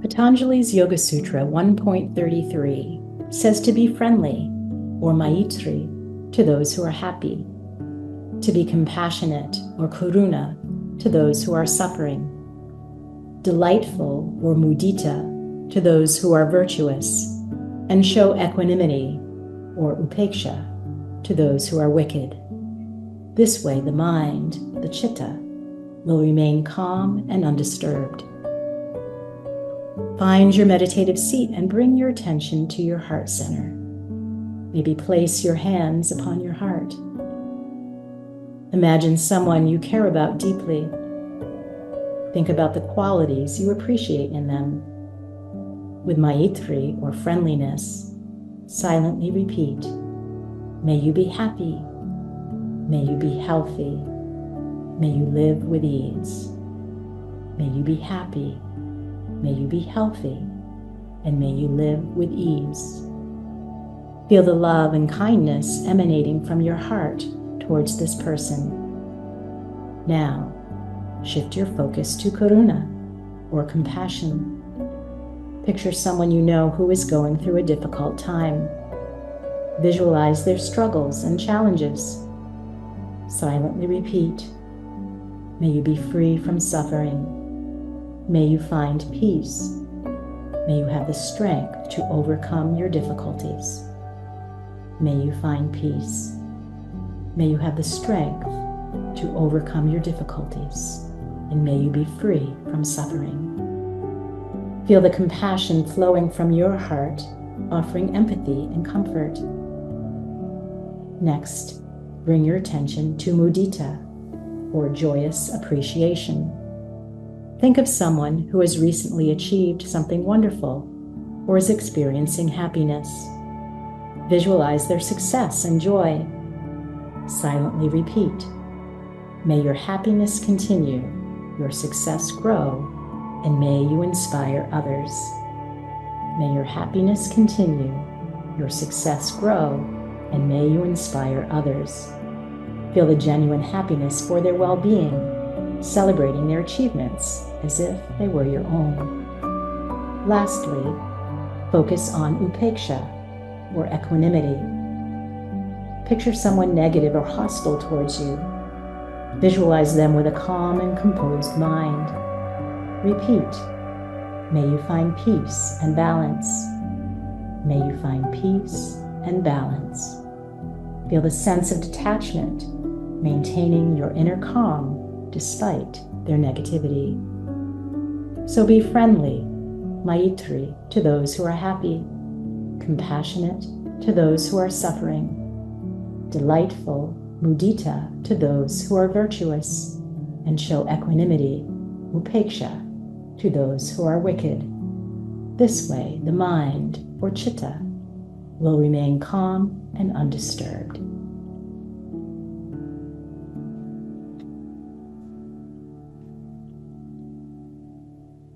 Patanjali's Yoga Sutra 1.33 says to be friendly, or maitri, to those who are happy, to be compassionate, or karuna, to those who are suffering, delightful, or mudita, to those who are virtuous, and show equanimity, or upeksha, to those who are wicked. This way the mind, the chitta, will remain calm and undisturbed. Find your meditative seat and bring your attention to your heart center. Maybe place your hands upon your heart. Imagine someone you care about deeply. Think about the qualities you appreciate in them. With maitri, or friendliness, silently repeat, "May you be happy. May you be healthy. May you live with ease. May you be happy. May you be healthy, and may you live with ease." Feel the love and kindness emanating from your heart towards this person. Now, shift your focus to karuna, or compassion. Picture someone you know who is going through a difficult time. Visualize their struggles and challenges. Silently repeat, "May you be free from suffering. May you find peace. May you have the strength to overcome your difficulties. May you find peace. May you have the strength to overcome your difficulties. And may you be free from suffering." Feel the compassion flowing from your heart, offering empathy and comfort. Next, bring your attention to mudita, or joyous appreciation. Think of someone who has recently achieved something wonderful or is experiencing happiness. Visualize their success and joy. Silently repeat, "May your happiness continue, your success grow, and may you inspire others." May your happiness continue, your success grow, and may you inspire others. Feel the genuine happiness for their well-being, celebrating their achievements as if they were your own. Lastly, focus on upeksha, or equanimity. Picture someone negative or hostile towards you. Visualize them with a calm and composed mind. Repeat, "May you find peace and balance. May you find peace and balance." Feel the sense of detachment, maintaining your inner calm despite their negativity. So be friendly, maitri, to those who are happy, compassionate to those who are suffering, delightful, mudita, to those who are virtuous, and show equanimity, upeksha, to those who are wicked. This way, the mind, or chitta, will remain calm and undisturbed.